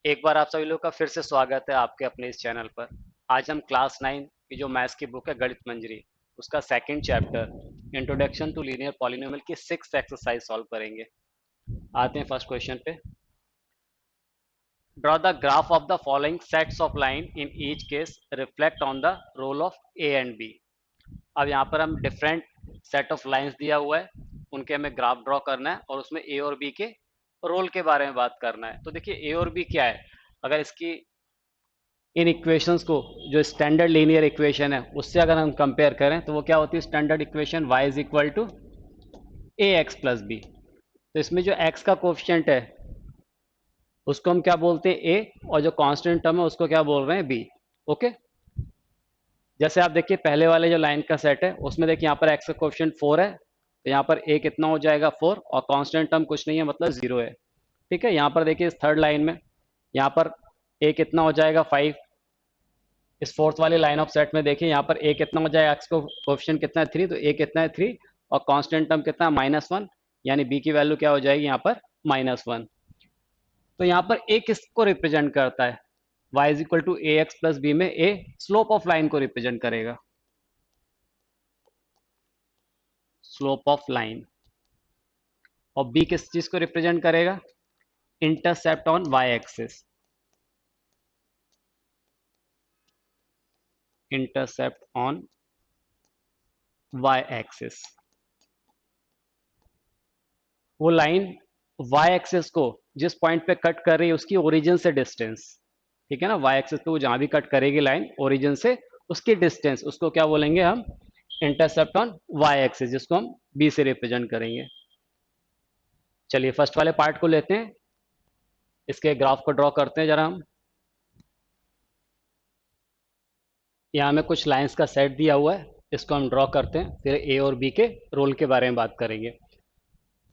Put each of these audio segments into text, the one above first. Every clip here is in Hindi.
एक बार आप सभी लोग का फिर से स्वागत है आपके अपने इस चैनल पर। आज हम क्लास 9 की जो मैथ्स की बुक है गणित मंजरी, उसका second chapter introduction to linear polynomial की 6th एक्सरसाइज सॉल्व करेंगे। आते हैं फर्स्ट क्वेश्चन पे। Draw the graph of the following sets of line in each case reflect on the role of a and b. अब यहाँ पर हम डिफरेंट सेट ऑफ लाइंस दिया हुआ है, उनके हमें ग्राफ ड्रॉ करना है और उसमें ए और बी के रोल के बारे में बात करना है। तो देखिए ए और बी क्या है, अगर इसकी इन इक्वेशंस को, जो स्टैंडर्ड लीनियर इक्वेशन है उससे अगर हम कंपेयर करें तो वो क्या होती है, standard equation y is equal to a x plus b. तो इसमें जो x का कोफिशिएंट है उसको हम क्या बोलते हैं a, और जो कांस्टेंट टर्म है उसको क्या बोल रहे हैं b। ओके, जैसे आप देखिए पहले वाले जो लाइन का सेट है उसमें देखिए यहाँ पर x का कोफिशिएंट 4 है, तो यहाँ पर a कितना हो जाएगा 4, और कांस्टेंट टर्म कुछ नहीं है मतलब 0 है। ठीक है, यहाँ पर देखिए इस थर्ड लाइन में यहाँ पर a कितना हो जाएगा 5। इस फोर्थ वाली लाइन ऑफ सेट में देखिए यहाँ पर ए कितना हो जाएगा, एक्स को कोफिशिएंट कितना है 3, तो ए कितना है 3, और कांस्टेंट टर्म कितना है -1, यानी बी की वैल्यू क्या हो जाएगी यहाँ पर -1। तो यहाँ पर ए किसको रिप्रेजेंट करता है, y is equal to a x plus b में ए स्लोप ऑफ लाइन को रिप्रेजेंट करेगा, स्लोप ऑफ लाइन। और बी किस चीज को रिप्रेजेंट करेगा, intercept on y axis, intercept on y axis. वो लाइन y एक्सिस को जिस पॉइंट पे कट कर रही है उसकी ओरिजिन से डिस्टेंस, ठीक है ना, y एक्सिस पे वो जहां भी कट करेगी लाइन ओरिजिन से उसकी डिस्टेंस, उसको क्या बोलेंगे हम, इंटरसेप्ट ऑन y एक्सिस, जिसको हम b से रिप्रेजेंट करेंगे। चलिए फर्स्ट वाले पार्ट को लेते हैं, इसके ग्राफ को ड्रॉ करते हैं जरा हम। यहाँ हमें कुछ लाइंस का सेट दिया हुआ है, इसको हम ड्रॉ करते हैं, फिर a और b के रोल के बारे में बात करेंगे।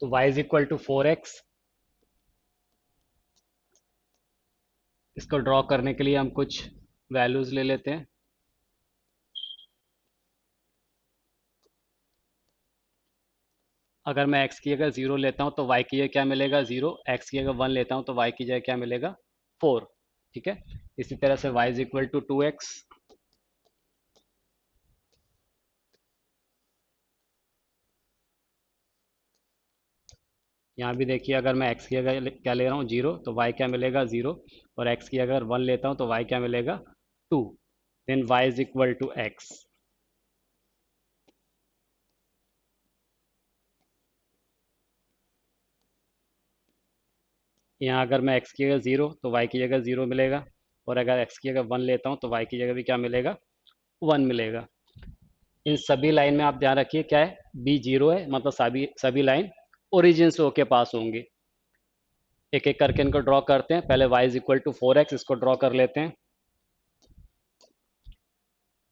तो y is equal to 4x, इसको ड्रॉ करने के लिए हम कुछ वैल्यूज ले लेते हैं। अगर मैं x की जगह 0 लेता हूं तो y की जगह क्या मिलेगा 0, x की जगह 1 लेता हूं तो y की जगह क्या मिलेगा 4। ठीक है, इसी तरह से y is equal to 2x, यहाँ भी देखिए अगर मैं x की जगह क्या ले रहा हूँ 0 तो y क्या मिलेगा 0, और x की अगर 1 लेता हूँ तो y क्या मिलेगा 2। Then y is equal to x। यहाँ अगर मैं x की जगह 0 तो y की जगह 0 मिलेगा, और अगर x की जगह 1 लेता हूँ तो y की जगह भी क्या मिलेगा 1 मिलेगा। इन सभी लाइन में आप ध्यान रखिए क्या है, b 0 है, मतलब सभी सभी लाइन ओरिजिन से होके पास होंगी। एक एक करके इनको ड्रॉ करते हैं, पहले y is equal to 4x, इसको ड्रॉ कर लेते हैं।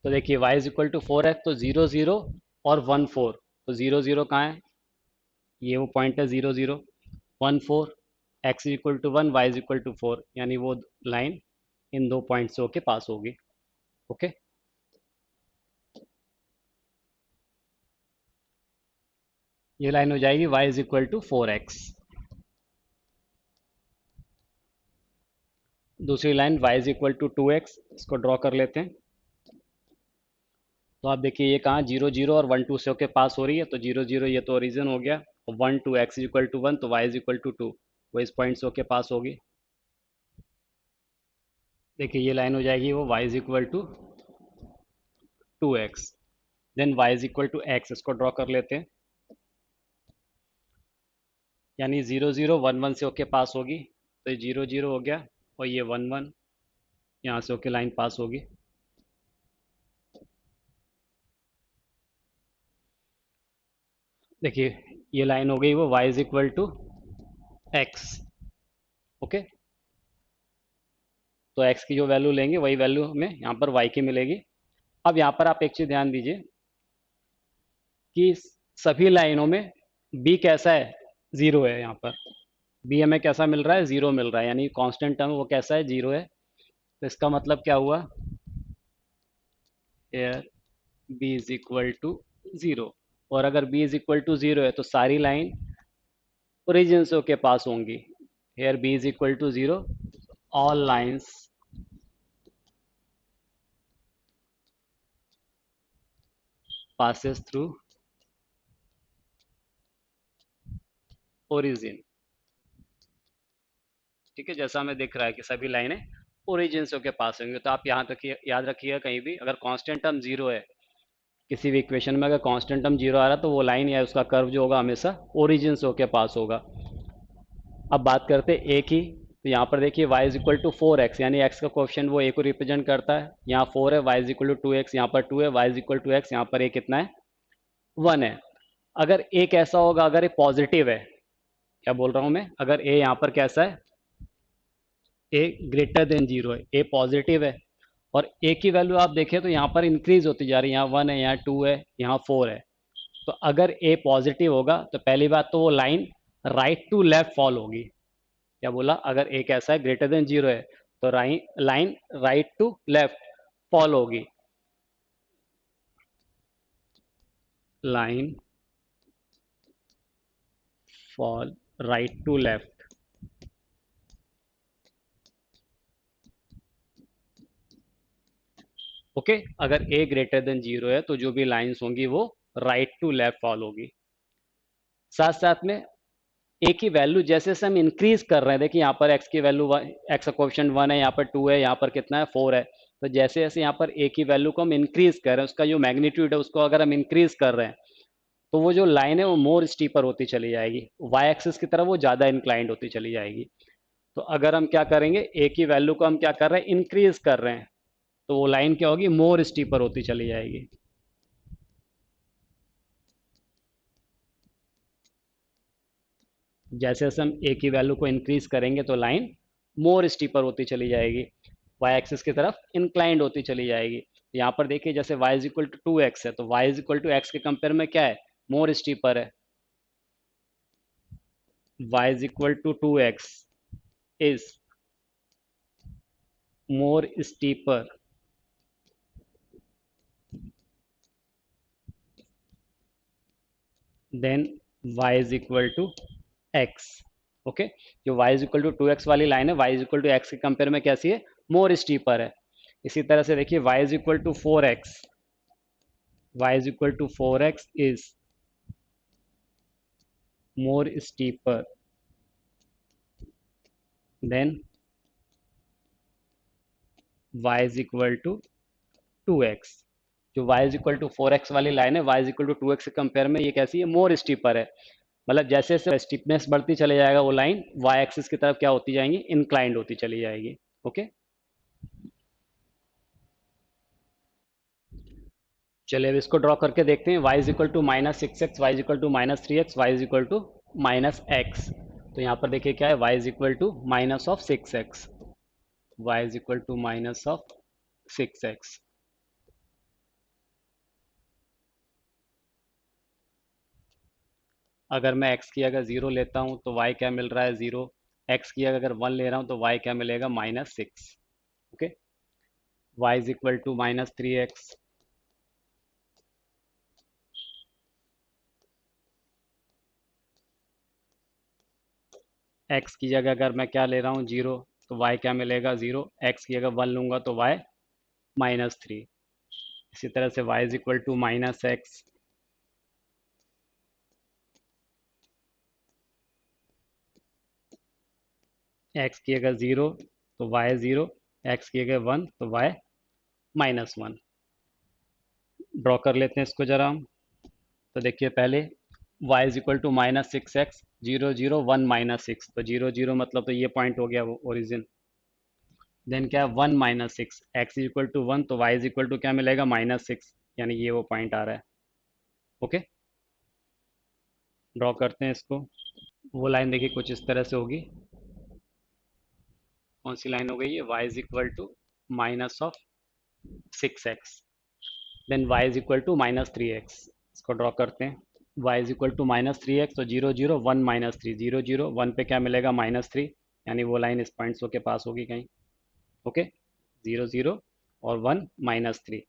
तो देखिए y is equal to 4x, तो 0 0 और 1 4, तो 0 0 कहाँ है, ये वो पॉइंट है 0 0 1 4, x is equal to 1, y is equal to 4, यानी वो लाइन इन दो पॉइंट से होके पास होगी। ओके, ये लाइन हो जाएगी y is equal to 4x। दूसरी line y is equal to 2x, इसको ड्रॉ कर लेते हैं। तो आप देखिए ये कहाँ 0 0 और 1 2 से होके पास हो रही है, तो 0 0 ये तो ओरिजिन हो गया, और 1 2 x इक्वल टू 1, तो y इज इक्वल टू 2, वो इस पॉइंट से होके पास होगी। देखिए ये लाइन हो जाएगी वो y is equal to 2x, then y is equal to x, इसको ड्रॉ कर लेते हैं। यानी 0 0 1 1 से होके पास होगी, तो ये 0 0 हो गया, और ये 1 1 यहाँ से होके लाइन पास होगी। देखिए ये लाइन हो गई वो y is equal to x। Okay, तो x की जो वैल्यू लेंगे वही वैल्यू हमें यहाँ पर y की मिलेगी। अब यहाँ पर आप एक चीज ध्यान दीजिए कि सभी लाइनों में b कैसा है, 0 है। यहाँ पर b हमें कैसा मिल रहा है, 0 मिल रहा है, यानी कांस्टेंट टर्म वो कैसा है 0 है। तो इसका मतलब क्या हुआ, here b is equal to 0, और अगर b इज इक्वल टू 0 है तो सारी लाइन ओरिजिन से होके पास होंगी। Here b is equal to 0, all lines passes through origin। ठीक है, जैसा हमें दिख रहा है कि सभी लाइनें ओरिजिन से होकर पास होंगी। तो आप यहाँ तक याद रखिएगा, कहीं भी अगर कांस्टेंट टर्म जीरो है किसी भी इक्वेशन में, अगर कांस्टेंट टर्म जीरो आ रहा है तो वो लाइन या उसका कर्व जो होगा हमेशा ओरिजिन से होकर पास होगा। अब बात करते हैं ए की। तो यहाँ पर देखिए y is equal to 4x, यानी x का कोएफिशिएंट वो a को रिप्रेजेंट करता है। यहाँ 4 है, y is equal to 2x, यहाँ पर 2 है, y is equal to x, यहाँ पर a कितना है 1 है। अगर a कैसा होगा, अगर ये पॉजिटिव है, क्या बोल रहा हूँ मैं, अगर a यहाँ पर कैसा है, a ग्रेटर देन जीरो है, a पॉजिटिव है, और a की वैल्यू आप देखें तो यहाँ पर इंक्रीज होती जा रही है, यहाँ 1 है, यहाँ 2 है, यहाँ 4 है। तो अगर a पॉजिटिव होगा तो पहली बात तो वो line right to left fall होगी। क्या बोला, अगर a कैसा है, ग्रेटर देन जीरो है, तो line right to left fall होगी। Line fall right to left. Okay, अगर a ग्रेटर देन जीरो है तो जो भी लाइंस होंगी वो राइट टू लेफ्ट फॉल होगी। साथ साथ में a की वैल्यू जैसे जैसे हम इंक्रीज कर रहे हैं, देखिए यहाँ पर x की वैल्यू, x का कोएफिशिएंट 1 है, यहाँ पर 2 है, यहाँ पर कितना है 4 है। तो जैसे जैसे यहाँ पर a की वैल्यू को हम इंक्रीज कर रहे हैं, उसका जो मैग्नीट्यूड है उसको अगर हम इंक्रीज कर रहे हैं, तो वो जो लाइन है वो मोर स्टीपर होती चली जाएगी, वाई एक्सिस की तरफ वो ज़्यादा इंक्लाइंड होती चली जाएगी। तो अगर हम क्या करेंगे, ए की वैल्यू को हम क्या कर रहे हैं, इंक्रीज कर रहे हैं, तो वो लाइन क्या होगी, मोर स्टीपर होती चली जाएगी। जैसे जैसे हम ए की वैल्यू को इंक्रीज करेंगे तो लाइन मोर स्टीपर होती चली जाएगी, वाई एक्सिस की तरफ इंक्लाइंड होती चली जाएगी। यहाँ पर देखिए जैसे y is equal to 2x है, तो y is equal to x के कंपेयर में क्या है, मोर स्टीपर है। y is equal to 2x is more steeper than y is equal to x। Okay, जो y is equal to 2x वाली लाइन है, y is equal to x के कंपेयर में कैसी है, मोर स्टीपर है। इसी तरह से देखिए y is equal to 4x, y is equal to 4x is more steeper than y is equal to 2x। जो y is equal to 4x वाली लाइन है, y is equal to 2x के कंपेयर में ये कैसी है, मोर स्टीपर है। मतलब जैसे जैसे स्टीपनेस बढ़ती चले जाएगा वो लाइन y एक्सिस की तरफ क्या होती जाएंगी, इंक्लाइंड होती चली जाएगी। ओके, चलिए अब इसको ड्रॉ करके देखते हैं। y is equal to minus six x, y is equal to minus three x, y is equal to minus x. तो यहाँ पर देखिए क्या है, y is equal to minus of six x, y is equal to minus of six x. अगर मैं x की अगर ज़ीरो लेता हूँ तो y क्या मिल रहा है, ज़ीरो। x की अगर वन ले रहा हूँ तो y क्या मिलेगा, minus six. Okay, y is equal to minus three x, x की जगह अगर मैं क्या ले रहा हूँ, जीरो, तो y क्या मिलेगा, ज़ीरो। x की अगर वन लूँगा तो y माइनस थ्री। इसी तरह से y is equal to minus x, x की अगर ज़ीरो तो y ज़ीरो, एक्स की अगर वन तो y माइनस वन। ड्रॉ कर लेते हैं इसको जरा हम। तो देखिए पहले y is equal to minus six x, zero zero one minus six, तो जीरो जीरो मतलब तो ये पॉइंट हो गया वो ओरिजिन। देन क्या है, one minus six, x is equal to one, तो y इज इक्वल टू क्या मिलेगा, माइनस सिक्स, यानी ये वो पॉइंट आ रहा है। ओके, ड्रॉ करते हैं इसको। वो लाइन देखिए कुछ इस तरह से होगी। कौन सी लाइन हो गई है, y is equal to minus of six x, then y is equal to minus three x. इसको ड्रॉ करते हैं। y is equal to minus three x, तो zero zero one minus three, zero zero one पे क्या मिलेगा, माइनस थ्री, यानी वो लाइन इस पॉइंट्स के पास होगी कहीं। ओके, जीरो जीरो और वन माइनस थ्री।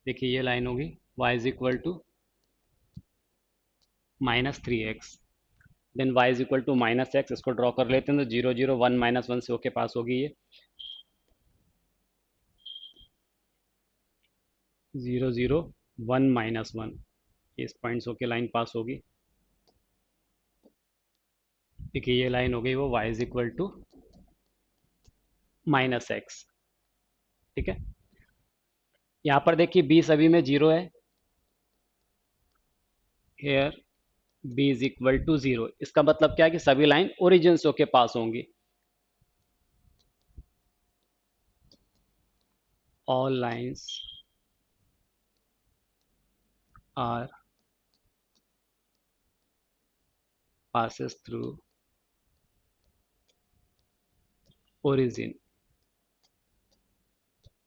देखिए ये लाइन होगी y is equal to -3x, then y is equal to -x, इसको ड्रॉ कर लेते हैं तो 0 0 1 -1 से होके पास होगी ये 0 0 1 -1, इस पॉइंट से होके लाइन पास होगी। देखिए ये लाइन हो गई वो y is equal to -x। ठीक है, यहाँ पर देखिए b सभी में 0 है, here b is equal to 0, इसका मतलब क्या है कि सभी लाइन ओरिजिन से होके पास होंगी। All lines are passes through origin।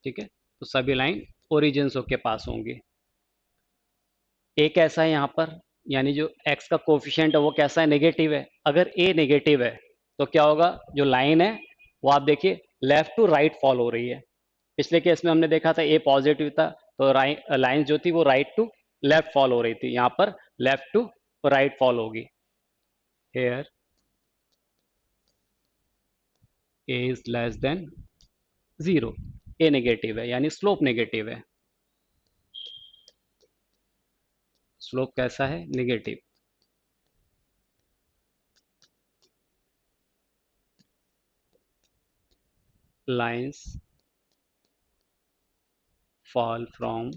ठीक है, तो सभी लाइन ओरिजिन होके पास होंगी। ए कैसा है यहाँ पर, यानी जो x का कोफिशिएंट है वो कैसा है, नेगेटिव है। अगर ए नेगेटिव है तो क्या होगा, जो लाइन है वो आप देखिए लेफ्ट टू राइट फॉल हो रही है। पिछले केस में हमने देखा था ए पॉजिटिव था तो लाइन जो थी वो राइट टू लेफ्ट फॉल हो रही थी, यहाँ पर लेफ्ट टू राइट फॉल होगी। Here a is less than 0, a negative है यानी स्लोप नेगेटिव है। स्लोप कैसा है, negative. Lines fall from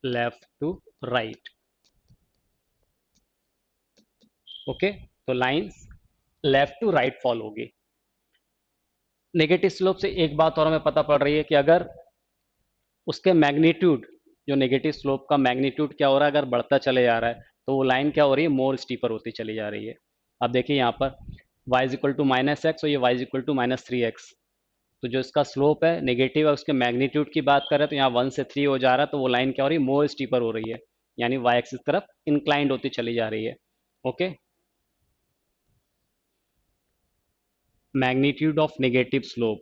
left to right। Okay, तो lines left to right fall होगी। नेगेटिव स्लोप से एक बात और हमें पता पड़ रही है कि अगर उसके मैग्नीट्यूड, जो नेगेटिव स्लोप का मैग्नीट्यूड क्या हो रहा है, अगर बढ़ता चले जा रहा है तो वो लाइन क्या हो रही है, मोर स्टीपर होती चली जा रही है। अब देखिए यहाँ पर y is equal to -x और ये y is equal to -3x, तो जो इसका स्लोप है नेगेटिव है, उसके मैग्नीट्यूड की बात करें तो यहाँ 1 से 3 हो जा रहा है, तो वो लाइन क्या हो रही है, मोर स्टीपर हो रही है, यानी y एक्सिस तरफ इंक्लाइंड होती चली जा रही है। Okay, magnitude of negative slope,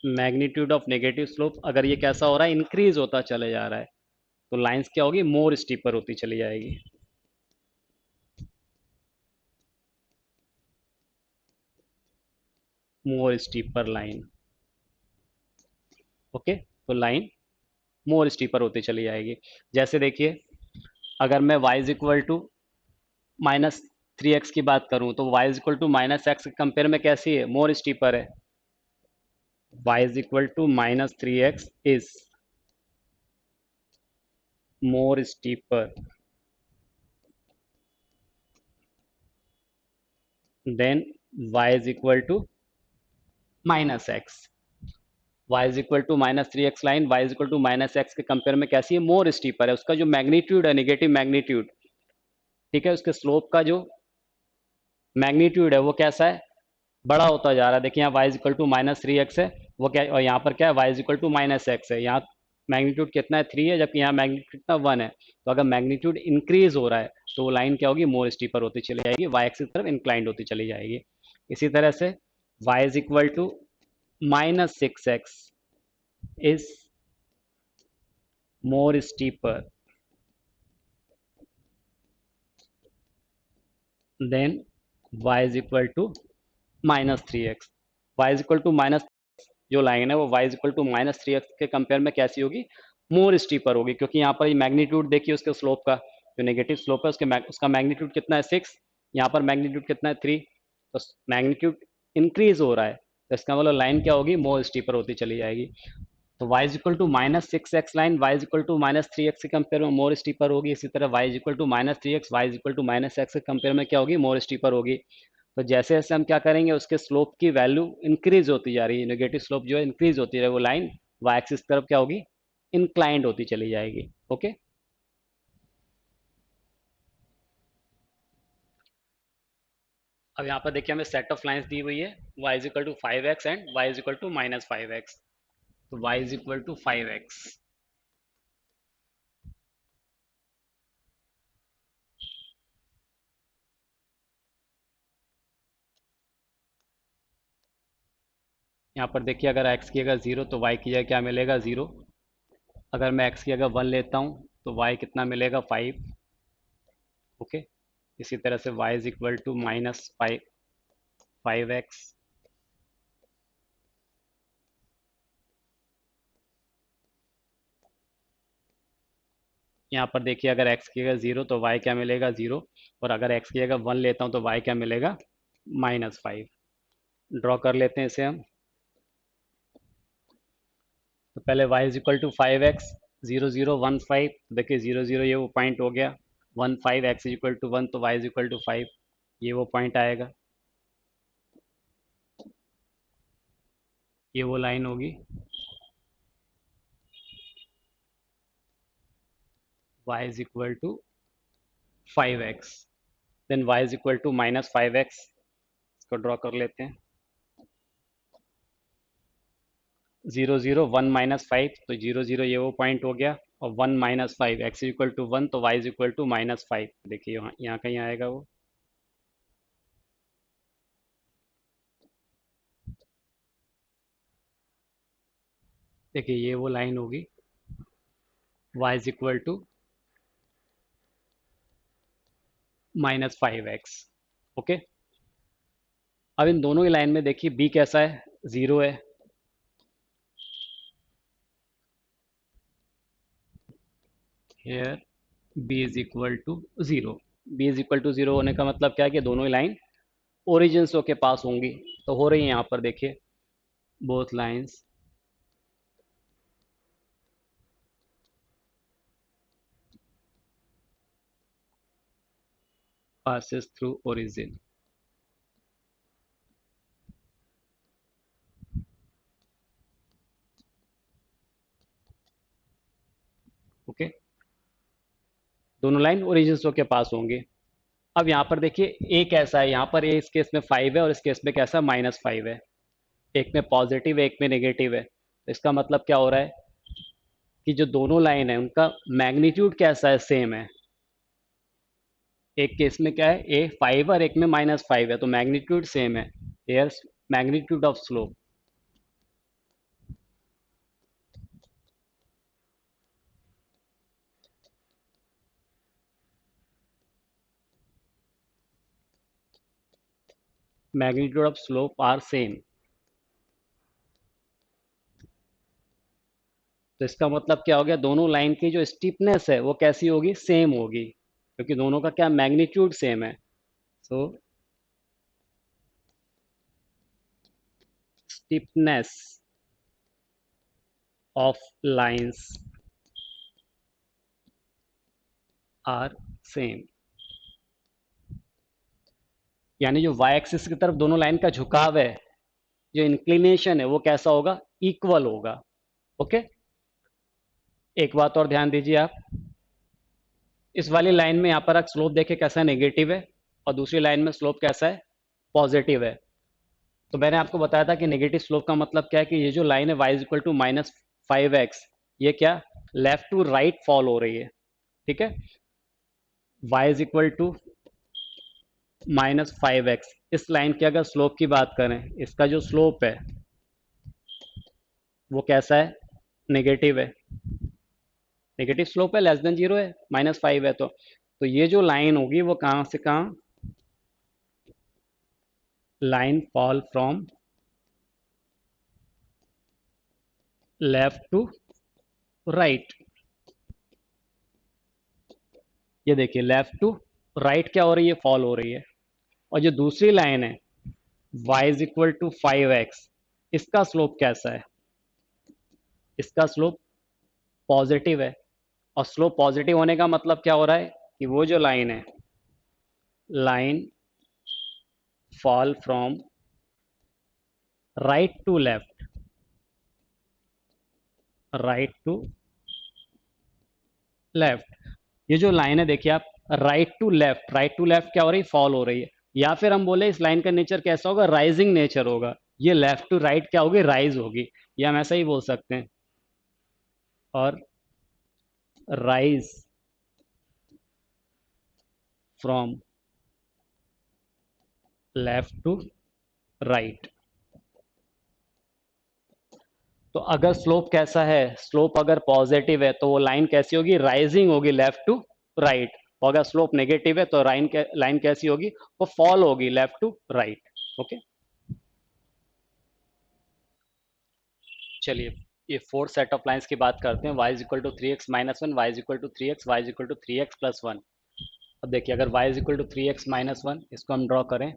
magnitude of negative slope अगर ये कैसा हो रहा है, इंक्रीज होता चले जा रहा है, तो लाइंस क्या होगी, मोर स्टीपर होती चली जाएगी। मोर स्टीपर लाइन। ओके, तो लाइन मोर स्टीपर होती चली जाएगी। जैसे देखिए अगर मैं y is equal to -3x की बात करूं तो y is equal to -x के कंपेयर में कैसी है, मोर स्टीपर है। y is equal to -3x is more steeper than y is equal to -x। y is equal to -3x line y is equal to -x के कंपेयर में कैसी है, मोर स्टीपर है। उसका जो मैग्नीट्यूड है, नेगेटिव मैग्नीट्यूड, ठीक है, उसके स्लोप का जो मैग्नीट्यूड है वो कैसा है, बड़ा होता जा रहा है। देखिए यहाँ y is equal to -3x है, वो क्या, और यहाँ पर क्या है, y is equal to -x है। यहाँ मैग्नीट्यूड कितना है, 3 है, जबकि यहाँ मैग्नीट्यूड कितना, 1 है। तो अगर मैग्नीट्यूड इंक्रीज हो रहा है तो वो लाइन क्या होगी, मोर स्टीपर होती चली जाएगी, y एक्सिस की तरफ इंक्लाइंड होती चली जाएगी। इसी तरह से y is equal to -6x is more steeper than y is equal to -3x। y is equal to minus, जो लाइन है वो y is equal to -3x के कंपेयर में कैसी होगी, मोर स्टीपर होगी, क्योंकि यहाँ पर ये मैग्नीट्यूड देखिए उसके स्लोप का, जो नेगेटिव स्लोप है उसका मैग्नीट्यूड कितना है, 6, यहाँ पर मैग्नीट्यूड कितना है, 3, तो मैग्नीट्यूड इंक्रीज हो रहा है, तो इसका मतलब लाइन क्या होगी, मोर स्टीपर होती चली जाएगी। तो y is equal to -6x line y is equal to -3x के कंपेयर में मोर स्टीपर होगी। इसी तरह y is equal to -3x y is equal to -x के कंपेयर में क्या होगी, मोर स्टीपर होगी। तो जैसे जैसे हम क्या करेंगे, उसके स्लोप की वैल्यू इंक्रीज होती जा रही है, नेगेटिव स्लोप जो है इंक्रीज होती है, वो लाइन y एक्सिस तरफ क्या होगी, इंक्लाइंड होती चली जाएगी। ओके, अब यहाँ पर देखिए हमें सेट ऑफ लाइंस दी हुई है, y is equal to 5x and y is equal to -5x। तो y is equal to 5x, यहाँ पर देखिए अगर x की अगर 0 तो y की जगह क्या मिलेगा 0। अगर मैं x की अगर 1 लेता हूँ तो y कितना मिलेगा 5। ओके, इसी तरह से y is equal to minus 5x। यहाँ पर देखिए अगर x की अगर 0 तो y क्या मिलेगा 0। और अगर x की अगर 1 लेता हूँ तो y क्या मिलेगा -5। ड्रॉ कर लेते हैं इसे हम। तो पहले y is equal to 5x, 0 0 1 5। देखिए 0 0 ये वो पॉइंट हो गया। 1 5 x इज इक्वल टू 1 तो y इज इक्वल टू 5, ये वो पॉइंट आएगा, ये वो लाइन होगी। y is equal to 5x, then y is equal to -5x। इसको ड्रॉ कर लेते हैं। 0 0 1 - 5, तो 0 0 ये वो पॉइंट हो गया। और 1 - 5 x इक्वल टू 1 तो y इज इक्वल टू -5। देखिए यहाँ यहाँ कहीं आएगा वो। देखिए ये वो लाइन होगी, y is equal to -5x। Okay, अब इन दोनों की लाइन में देखिए b कैसा है, 0 है। Here b is equal to 0। b is equal to 0 होने का मतलब क्या है कि दोनों ही लाइन ओरिजिन्स के पास होंगी। तो हो रही है यहाँ पर देखिए, both lines passes through origin। Okay, दोनों लाइन ओरिजिन के पास होंगे। अब यहाँ पर देखिए ए कैसा है, यहाँ पर ए इस केस में 5 है और इस केस में कैसा -5 है। एक में पॉजिटिव है, एक में नेगेटिव है। तो इसका मतलब क्या हो रहा है कि जो दोनों लाइन है उनका मैग्नीट्यूड कैसा है, सेम है। एक केस में क्या है, ए 5 और एक में -5 है, तो मैग्नीट्यूड सेम है। Here magnitude of slope, magnitude of slope are same. तो इसका मतलब क्या हो गया, दोनों लाइन की जो स्टीपनेस है वो कैसी होगी, सेम होगी, क्योंकि दोनों का क्या मैग्नीट्यूड सेम है। So steepness of lines are same. यानी जो y एक्सिस की तरफ दोनों लाइन का झुकाव है, जो इंक्लिनेशन है वो कैसा होगा, इक्वल होगा। ओके, एक बात और ध्यान दीजिए आप, इस वाली लाइन में यहाँ पर आप स्लोप देखे कैसा नेगेटिव है, और दूसरी लाइन में स्लोप कैसा है, पॉजिटिव है। तो मैंने आपको बताया था कि नेगेटिव स्लोप का मतलब क्या है कि ये जो लाइन है y is equal to -5x, ये क्या लेफ्ट टू राइट फॉल हो रही है। ठीक है, y is equal to -5x, इस लाइन की अगर स्लोप की बात करें, इसका जो स्लोप है वो कैसा है, नेगेटिव है। नेगेटिव स्लोप है, लेस देन 0 है, -5 है। तो ये जो लाइन होगी वो कहाँ से कहाँ, line fall from left to right. ये देखिए लेफ्ट टू राइट क्या हो रही है, फॉल हो रही है। और जो दूसरी लाइन है y is equal to 5x, इसका स्लोप कैसा है, इसका स्लोप पॉजिटिव है। और स्लोप पॉजिटिव होने का मतलब क्या हो रहा है कि वो जो लाइन है, line fall from right to left, right to left. ये जो लाइन है देखिए आप, right to left, right to left क्या हो रही है, फॉल हो रही है। या फिर हम बोले इस लाइन का नेचर कैसा होगा, राइजिंग नेचर होगा। ये लेफ्ट टू राइट क्या होगी, राइज होगी। या हम ऐसा ही बोल सकते हैं, और rise from left to right. तो अगर स्लोप कैसा है, स्लोप अगर पॉजिटिव है तो वो लाइन कैसी होगी, राइजिंग होगी लेफ्ट टू राइट। और अगर स्लोप नेगेटिव है तो लाइन कैसी होगी, वो फॉल होगी लेफ्ट टू राइट। ओके, चलिए ये फोर्थ सेट ऑफ लाइंस की बात करते हैं। y is equal to three x minus one, y is equal to three x, y is equal to three x plus one. अब देखिए अगर y is equal to three x minus one, इसको हम ड्रॉ करें,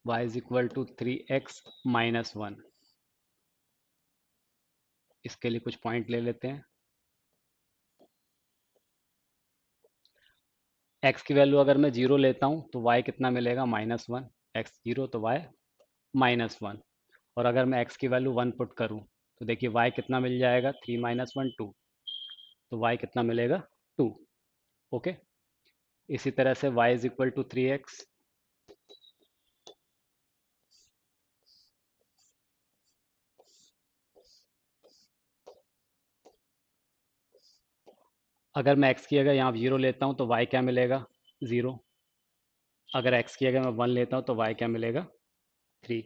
y is equal to three x minus one, इसके लिए कुछ पॉइंट ले लेते हैं। x की वैल्यू अगर मैं जीरो लेता हूँ तो y कितना मिलेगा, माइनस वन। एक्स जीरो तो y माइनस वन। और अगर मैं x की वैल्यू वन पुट करूँ तो देखिए y कितना मिल जाएगा, थ्री माइनस वन टू, तो y कितना मिलेगा, टू। ओके, इसी तरह से y is equal to three x, अगर मैं x की जगह यहाँ जीरो लेता हूँ तो y क्या मिलेगा, ज़ीरो। अगर x की जगह मैं वन लेता हूँ तो y क्या मिलेगा, three.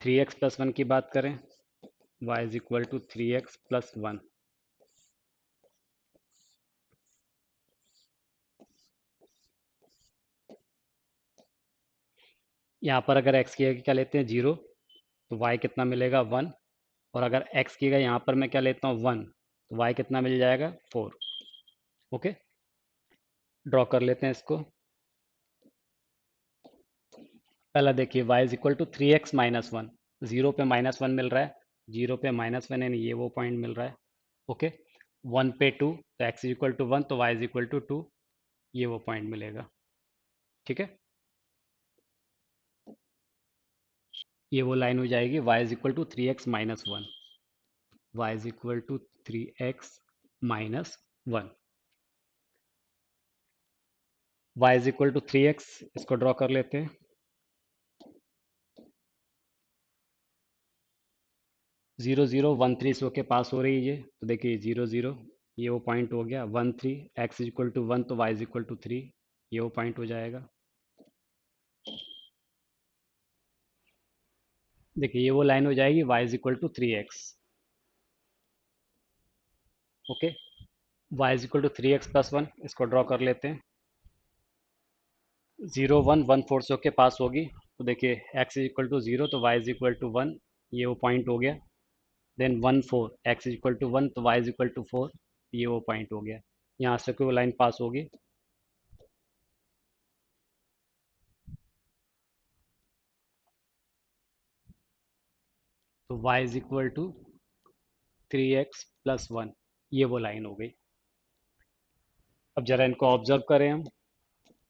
Three x plus one की बात करें, y is equal to three x plus one. यहाँ पर अगर x की जगह क्या लेते हैं, जीरो, तो y कितना मिलेगा, वन। और अगर x की जगह यहाँ पर मैं क्या लेता हूँ, वन, तो y कितना मिल जाएगा, फोर। ओके, ड्रॉ कर लेते हैं इसको। पहला देखिए y is equal to three x minus one, zero पे माइनस वन मिल रहा है, जीरो पे माइनस वन यानी ये वो पॉइंट मिल रहा है। ओके, वन पे टू, तो x is equal to one, तो y is equal to two, ये वो पॉइंट मिलेगा। ठीक है, ये वो लाइन हो जाएगी, y is equal to three x minus one, y is equal to three x minus one. Y is equal to three x, इसको ड्रॉ कर लेते हैं। जीरो जीरो वन थ्री सो के पास हो रही है ये, तो देखिए जीरो जीरो, ये वो पॉइंट हो गया, one three, x is equal to one, तो y is equal to three, ये वो पॉइंट हो जाएगा। देखिए ये वो लाइन हो जाएगी, y is equal to three x. Okay, y is equal to three x plus one, इसको ड्रॉ कर लेते हैं। जीरो वन, वन फोर सो के पास होगी, तो देखिए x is equal to zero, तो y is equal to one, ये वो पॉइंट हो गया। Then one four, x is equal to one, तो y is equal to four, ये वो पॉइंट हो गया। यहाँ से कोई लाइन पास होगी, तो y is equal to three x plus one, ये वो लाइन हो गई। अब जरा इनको ऑब्जर्व करें हम,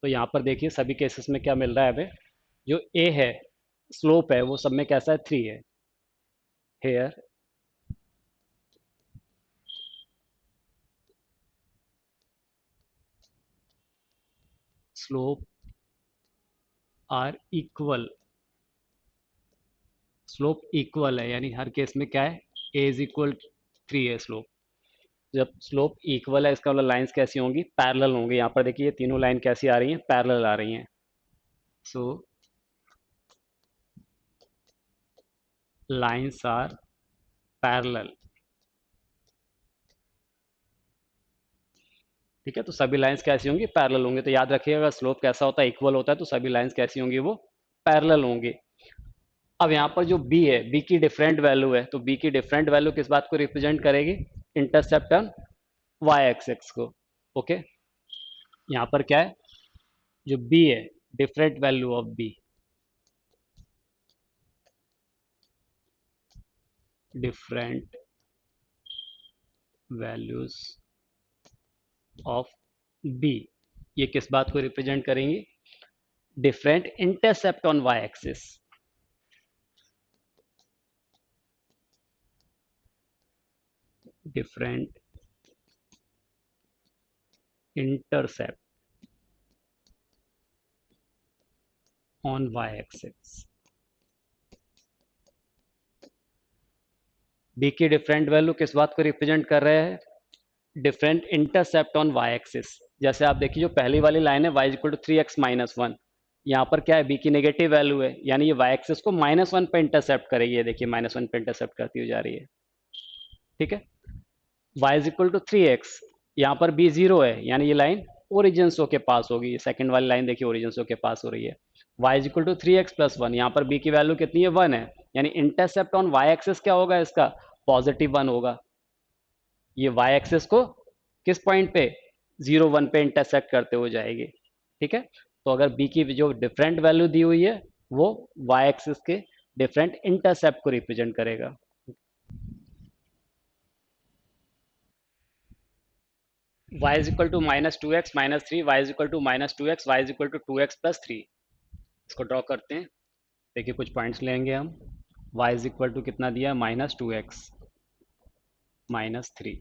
तो यहाँ पर देखिए सभी केसेस में क्या मिल रहा है हमें, जो a है, स्लोप है, वो सब में कैसा है, थ्री है। Here slope are equal, slope equal है, यानी हर केस में क्या है, a इज इक्वल थ्री है स्लोप। जब स्लोप इक्वल है इसका मतलब लाइंस कैसी होंगी, पैरेलल होंगी। यहाँ पर देखिए ये तीनों लाइन कैसी आ रही हैं, पैरेलल आ रही हैं। सो लाइंस आर पैरेलल। ठीक है, तो सभी लाइंस कैसी होंगी, पैरेलल होंगी। तो याद रखिएगा अगर स्लोप कैसा होता है, इक्वल होता है, तो सभी लाइंस कैसी होंगी, वो पैरेलल होंगी। अब यहाँ पर जो b है, b की डिफरेंट वैल्यू है, तो b की डिफरेंट वैल्यू किस बात को रिप्रेजेंट करेगी, इंटरसेप्ट ऑन y एक्सिस को। ओके, यहाँ पर क्या है, जो b है, different value of b, different values of b, ये किस बात को रिप्रेजेंट करेंगी, different intercept on y axis. Different intercept on y axis. b की डिफरेंट वैल्यू किस बात को रिप्रेजेंट कर रहे हैं, different intercept on y axis. जैसे आप देखिए जो पहली वाली लाइन है y equal to three x minus one, यहाँ पर क्या है, बी की नेगेटिव वैल्यू है, यानी ये वाई एक्सिस को -1 पे इंटरसेप्ट करेगी, ये देखिए -1 पे इंटरसेप्ट करती हुई जा रही है। ठीक है, y is equal to 3x, यहाँ पर b 0 है, यानी ये लाइन ओरिजिन के पास होगी, सेकंड वाली लाइन देखिए ओरिजिन के पास हो रही है। y is equal to 3x+1, यहाँ पर b की वैल्यू कितनी है, 1 है, यानी इंटरसेप्ट ऑन y एक्सिस क्या होगा इसका, +1 होगा। ये y एक्सिस को किस पॉइंट पे, 0 1 पे इंटरसेक्ट करते हुए जाएगी। ठीक है, तो अगर b की जो डिफरेंट वैल्यू दी हुई है वो y एक्सिस के डिफरेंट इंटरसेप्ट को रिप्रेजेंट करेगा। y is equal to -2x -3, y is equal to -2x, y is equal to 2x+3। इसको ड्रॉ करते हैं, देखिए कुछ पॉइंट्स लेंगे हम। y इज इक्वल टू कितना दिया, -2x -3,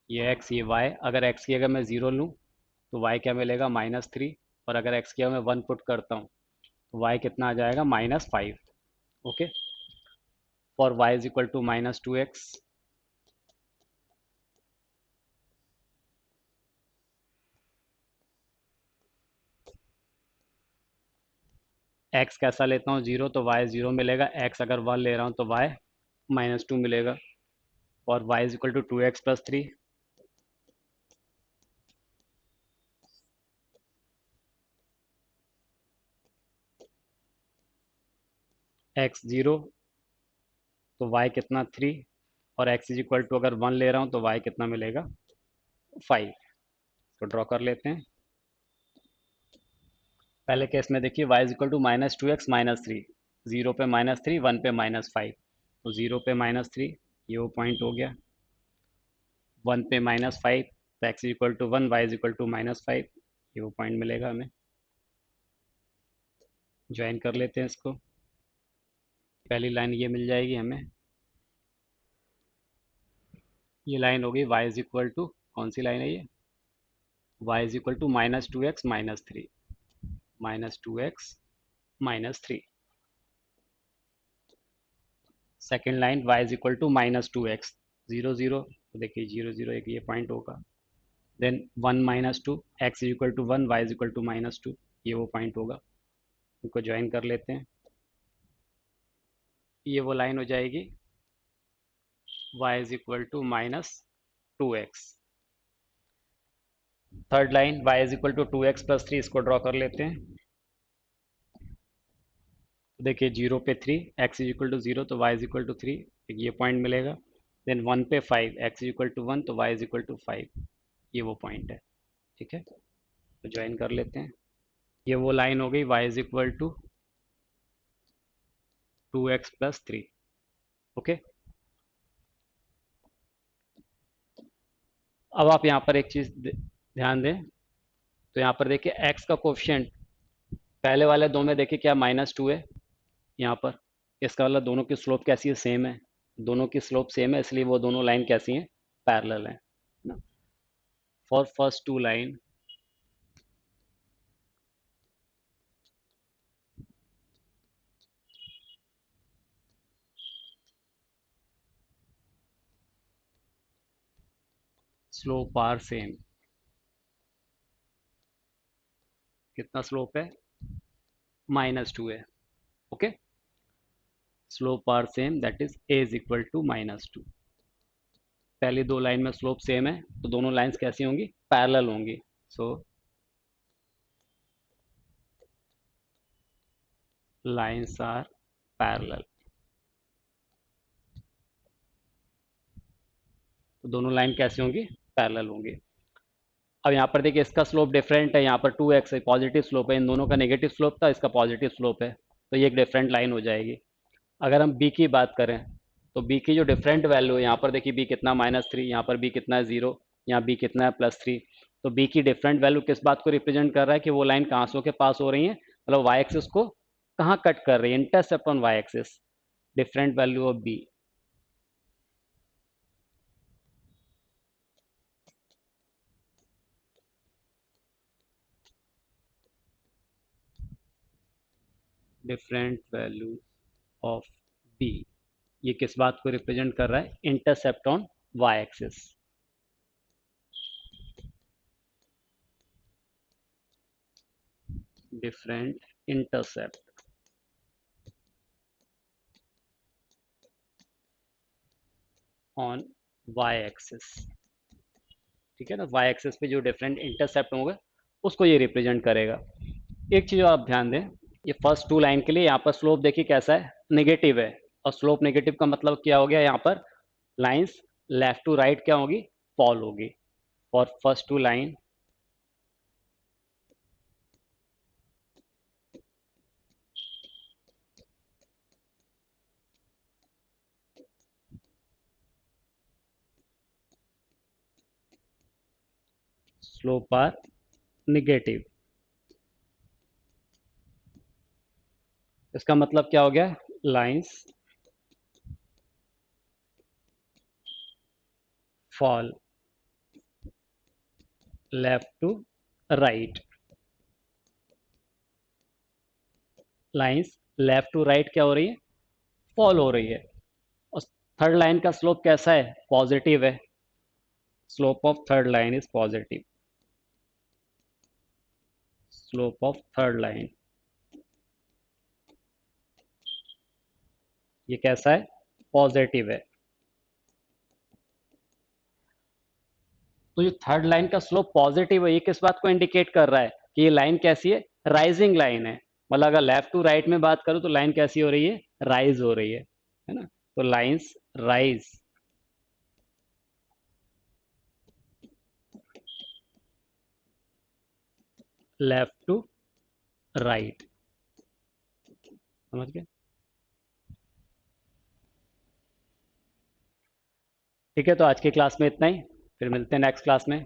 ये x ये y, अगर x की अगर मैं 0 लूँ तो y क्या मिलेगा, -3, और अगर x की मैं 1 पुट करता हूँ तो y कितना आ जाएगा, -5। Okay, for y is equal to -2x, x कैसा लेता हूँ 0 तो y 0 मिलेगा, x अगर 1 ले रहा हूँ तो y -2 मिलेगा, और y is equal to 2x+3, x 0 तो y कितना 3, और x इज इक्वल टू अगर 1 ले रहा हूँ तो y कितना मिलेगा, 5। तो ड्रॉ कर लेते हैं। पहले केस में देखिए y is equal to -2x -3, 0 पे -3, 1 पे -5, तो 0 पे -3 ये वो पॉइंट हो गया, 1 पे -5 तो x is equal to 1, y is equal to -5, ये वो पॉइंट मिलेगा हमें। ज्वाइन कर लेते हैं इसको, पहली लाइन ये मिल जाएगी हमें, ये लाइन होगी y इज इक्वल टू, कौन सी लाइन है ये, y is equal to -2x -3, -2x -3। Second line y is equal to -2x, 0 0, तो देखिए 0 0 एक ये पॉइंट होगा, then 1 -2, x is equal to 1, y is equal to -2, ये वो पॉइंट होगा। इनको ज्वाइन कर लेते हैं, ये वो लाइन हो जाएगी y is equal to -2x। Third line y is equal to 2x+3, इसको ड्रॉ कर लेते हैं, तो देखिए 0 पे 3, x इज इक्वल टू 0 तो y इज इक्वल टू 3, ये पॉइंट मिलेगा, देन 1 पे 5, x इज इक्वल टू 1 तो y इज इक्वल टू 5, ये वो पॉइंट है। ठीक है, तो ज्वाइन कर लेते हैं, ये वो लाइन हो गई y is equal to 2x+3। Okay, अब आप यहाँ पर एक चीज़ ध्यान दें, तो यहाँ पर देखिए x का कोफिशिएंट पहले वाले दो में देखिए क्या -2 है, यहाँ पर इसका मतलब दोनों की स्लोप कैसी है, सेम है, दोनों की स्लोप सेम है, इसलिए वो दोनों लाइन कैसी हैं, पैरेलल हैं ना। For first two line slope are same, कितना स्लोप है, -2 है। Okay, slope are same, that is a is equal to -2। पहली दो लाइन में स्लोप सेम है तो दोनों लाइंस कैसी होंगी, पैरेलल होंगी। सो लाइंस आर पैरेलल, तो दोनों लाइन कैसी होंगी, पैरेलल होंगी। अब यहाँ पर देखिए इसका स्लोप डिफरेंट है, यहाँ पर 2x है, पॉजिटिव स्लोप है, इन दोनों का नेगेटिव स्लोप था, इसका पॉजिटिव स्लोप है, तो ये एक डिफरेंट लाइन हो जाएगी। अगर हम b की बात करें तो b की जो डिफरेंट वैल्यू है, यहाँ पर देखिए b कितना -3, यहाँ पर b कितना है 0, यहाँ b कितना है +3, तो b की डिफरेंट वैल्यू किस बात को रिप्रेजेंट कर रहा है कि वो लाइन कहाँ से के पास हो रही है, मतलब y एक्सिस को कहाँ कट कर रही है, intercept on y axis, different value of b, different value of b, ये किस बात को रिप्रेजेंट कर रहा है, intercept on y axis. Different intercept on y axis. ठीक है ना, वाई एक्सिस पे जो डिफरेंट इंटरसेप्ट होंगे उसको ये रिप्रेजेंट करेगा। एक चीज आप ध्यान दें, ये फर्स्ट टू लाइन के लिए यहाँ पर स्लोप देखिए कैसा है, नेगेटिव है। और स्लोप नेगेटिव का मतलब क्या हो गया, यहाँ पर लाइंस लेफ्ट टू राइट क्या होगी, फॉल होगी। For first two line slope are negative. इसका मतलब क्या हो गया, lines fall left to right. Lines left to right क्या हो रही है, फॉल हो रही है। और थर्ड लाइन का स्लोप कैसा है, पॉजिटिव है। Slope of third line is positive. Slope of third line ये कैसा है, पॉजिटिव है। तो जो थर्ड लाइन का स्लोप पॉजिटिव है, ये किस बात को इंडिकेट कर रहा है कि ये लाइन कैसी है, राइजिंग लाइन है। मतलब अगर लेफ्ट टू राइट में बात करूं तो लाइन कैसी हो रही है, राइज हो रही है ना। तो lines rise left to right. समझ गए। ठीक है, तो आज की क्लास में इतना ही, फिर मिलते हैं नेक्स्ट क्लास में।